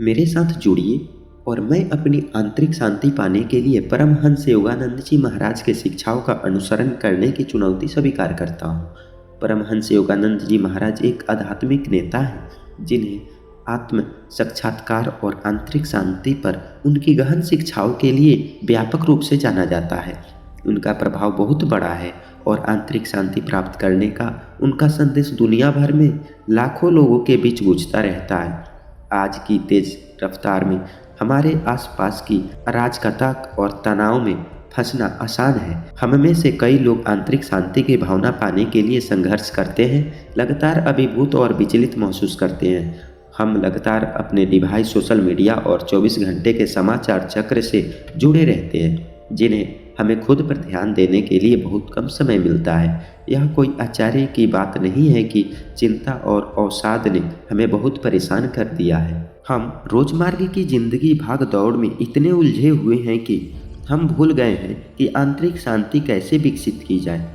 मेरे साथ जुड़िए और मैं अपनी आंतरिक शांति पाने के लिए परमहंस योगानंद जी महाराज के शिक्षाओं का अनुसरण करने की चुनौती स्वीकार करता हूँ। परमहंस योगानंद जी महाराज एक आध्यात्मिक नेता हैं जिन्हें आत्म साक्षात्कार और आंतरिक शांति पर उनकी गहन शिक्षाओं के लिए व्यापक रूप से जाना जाता है। उनका प्रभाव बहुत बड़ा है और आंतरिक शांति प्राप्त करने का उनका संदेश दुनिया भर में लाखों लोगों के बीच गूंजता रहता है। आज की तेज रफ्तार में हमारे आसपास की अराजकता और तनाव में फंसना आसान है। हम में से कई लोग आंतरिक शांति की भावना पाने के लिए संघर्ष करते हैं, लगातार अभिभूत और विचलित महसूस करते हैं। हम लगातार अपने डिवाइस, सोशल मीडिया और 24 घंटे के समाचार चक्र से जुड़े रहते हैं, जिन्हें हमें खुद पर ध्यान देने के लिए बहुत कम समय मिलता है। यह कोई आश्चर्य की बात नहीं है कि चिंता और अवसाद ने हमें बहुत परेशान कर दिया है। हम रोजमर्रा की जिंदगी भाग दौड़ में इतने उलझे हुए हैं कि हम भूल गए हैं कि आंतरिक शांति कैसे विकसित की जाए।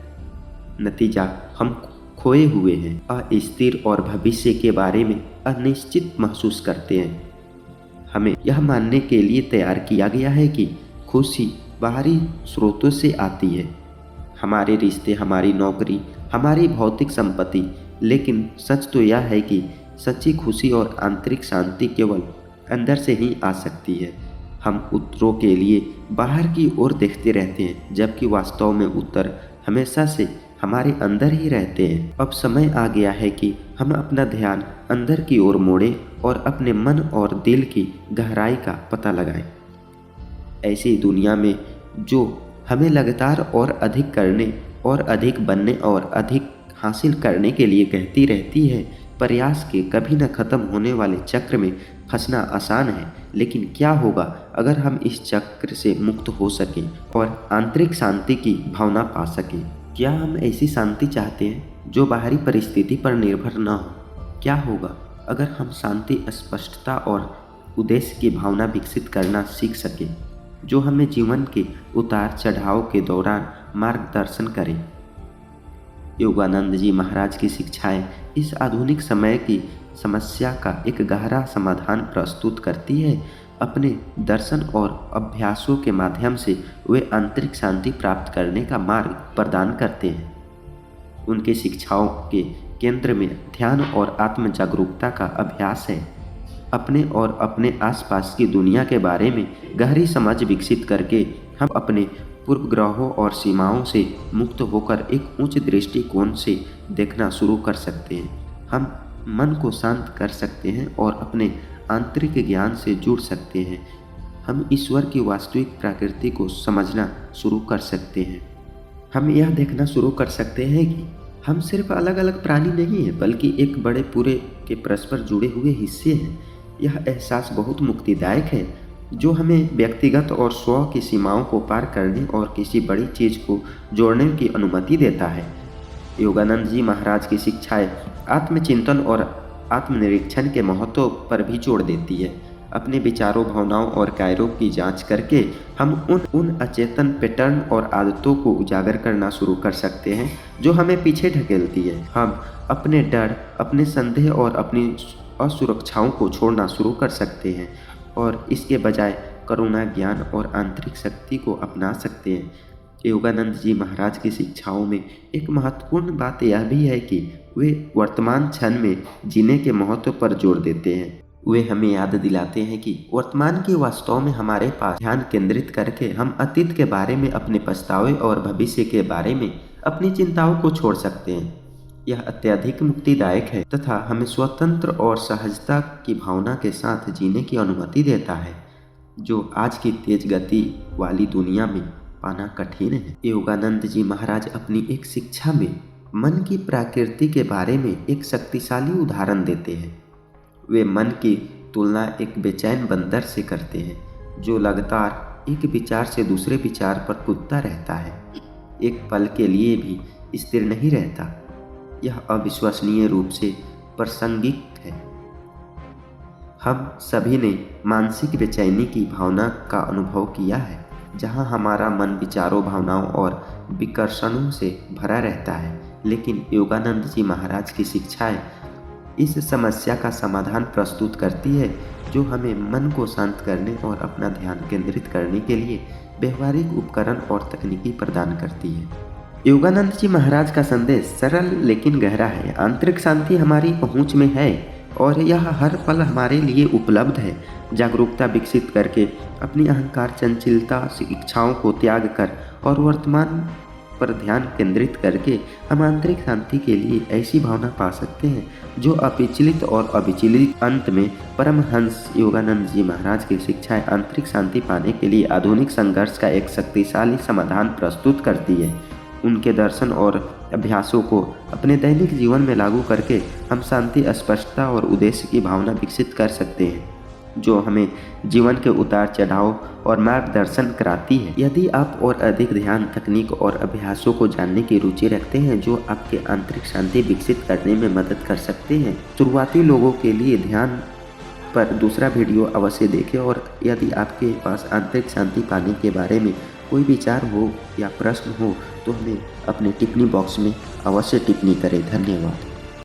नतीजा, हम खोए हुए हैं, अस्थिर और भविष्य के बारे में अनिश्चित महसूस करते हैं। हमें यह मानने के लिए तैयार किया गया है कि खुशी बाहरी स्रोतों से आती है, हमारे रिश्ते, हमारी नौकरी, हमारी भौतिक संपत्ति। लेकिन सच तो यह है कि सच्ची खुशी और आंतरिक शांति केवल अंदर से ही आ सकती है। हम उत्तरों के लिए बाहर की ओर देखते रहते हैं, जबकि वास्तव में उत्तर हमेशा से हमारे अंदर ही रहते हैं। अब समय आ गया है कि हम अपना ध्यान अंदर की ओर मोड़ें और अपने मन और दिल की गहराई का पता लगाएं। ऐसी दुनिया में जो हमें लगातार और अधिक करने और अधिक बनने और अधिक हासिल करने के लिए कहती रहती है, प्रयास के कभी न खत्म होने वाले चक्र में फंसना आसान है। लेकिन क्या होगा अगर हम इस चक्र से मुक्त हो सकें और आंतरिक शांति की भावना पा सकें? क्या हम ऐसी शांति चाहते हैं जो बाहरी परिस्थिति पर निर्भर न हो? क्या होगा अगर हम शांति, स्पष्टता और उद्देश्य की भावना विकसित करना सीख सकें, जो हमें जीवन के उतार चढ़ाव के दौरान मार्गदर्शन करें? योगानंद जी महाराज की शिक्षाएं इस आधुनिक समय की समस्या का एक गहरा समाधान प्रस्तुत करती है। अपने दर्शन और अभ्यासों के माध्यम से वे आंतरिक शांति प्राप्त करने का मार्ग प्रदान करते हैं। उनके शिक्षाओं के केंद्र में ध्यान और आत्म जागरूकता का अभ्यास है। अपने और अपने आसपास की दुनिया के बारे में गहरी समझ विकसित करके हम अपने पूर्वग्रहों और सीमाओं से मुक्त होकर एक उच्च दृष्टिकोण से देखना शुरू कर सकते हैं। हम मन को शांत कर सकते हैं और अपने आंतरिक ज्ञान से जुड़ सकते हैं। हम ईश्वर की वास्तविक प्रकृति को समझना शुरू कर सकते हैं। हम यह देखना शुरू कर सकते हैं कि हम सिर्फ अलग अलग प्राणी नहीं हैं, बल्कि एक बड़े पूरे के परस्पर जुड़े हुए हिस्से हैं। यह एहसास बहुत मुक्तिदायक है, जो हमें व्यक्तिगत और स्व की सीमाओं को पार करने और किसी बड़ी चीज़ को जोड़ने की अनुमति देता है। योगानंद जी महाराज की शिक्षाएं आत्मचिंतन और आत्मनिरीक्षण के महत्व पर भी जोर देती है। अपने विचारों, भावनाओं और कार्यों की जांच करके हम उन अचेतन पैटर्न और आदतों को उजागर करना शुरू कर सकते हैं जो हमें पीछे ढकेलती है। हम अपने डर, अपने संदेह और अपनी असुरक्षाओं को छोड़ना शुरू कर सकते हैं और इसके बजाय करुणा, ज्ञान और आंतरिक शक्ति को अपना सकते हैं। योगानंद जी महाराज की शिक्षाओं में एक महत्वपूर्ण बात यह भी है कि वे वर्तमान क्षण में जीने के महत्व पर जोर देते हैं। वे हमें याद दिलाते हैं कि वर्तमान के वास्तव में हमारे पास ध्यान केंद्रित करके हम अतीत के बारे में, अपने पछतावे और भविष्य के बारे में अपनी चिंताओं को छोड़ सकते हैं। यह अत्यधिक मुक्तिदायक है तथा हमें स्वतंत्र और सहजता की भावना के साथ जीने की अनुमति देता है, जो आज की तेज गति वाली दुनिया में पाना कठिन है। योगानंद जी महाराज अपनी एक शिक्षा में मन की प्रकृति के बारे में एक शक्तिशाली उदाहरण देते हैं। वे मन की तुलना एक बेचैन बंदर से करते हैं, जो लगातार एक विचार से दूसरे विचार पर कूदता रहता है, एक पल के लिए भी स्थिर नहीं रहता। यह अविश्वसनीय रूप से प्रासंगिक है। हम सभी ने मानसिक बेचैनी की भावना का अनुभव किया है, जहां हमारा मन विचारों, भावनाओं और विकर्षणों से भरा रहता है। लेकिन योगानंद जी महाराज की शिक्षाएं इस समस्या का समाधान प्रस्तुत करती है, जो हमें मन को शांत करने और अपना ध्यान केंद्रित करने के लिए व्यवहारिक उपकरण और तकनीकी प्रदान करती है। योगानंद जी महाराज का संदेश सरल लेकिन गहरा है। आंतरिक शांति हमारी पहुंच में है और यह हर पल हमारे लिए उपलब्ध है। जागरूकता विकसित करके अपनी अहंकार, चंचलता, इच्छाओं को त्याग कर और वर्तमान पर ध्यान केंद्रित करके हम आंतरिक शांति के लिए ऐसी भावना पा सकते हैं जो अविचलित और अविचलित। अंत में परमहंस योगानंद जी महाराज की शिक्षाएं आंतरिक शांति पाने के लिए आधुनिक संघर्ष का एक शक्तिशाली समाधान प्रस्तुत करती है। उनके दर्शन और अभ्यासों को अपने दैनिक जीवन में लागू करके हम शांति, स्पष्टता और उद्देश्य की भावना विकसित कर सकते हैं, जो हमें जीवन के उतार चढ़ाव और मार्गदर्शन कराती है। यदि आप और अधिक ध्यान तकनीक और अभ्यासों को जानने की रुचि रखते हैं जो आपके आंतरिक शांति विकसित करने में मदद कर सकते हैं, शुरुआती लोगों के लिए ध्यान पर दूसरा वीडियो अवश्य देखें। और यदि आपके पास आंतरिक शांति पाने के बारे में कोई विचार हो या प्रश्न हो तो हमें अपने टिप्पणी बॉक्स में अवश्य टिप्पणी करें। धन्यवाद।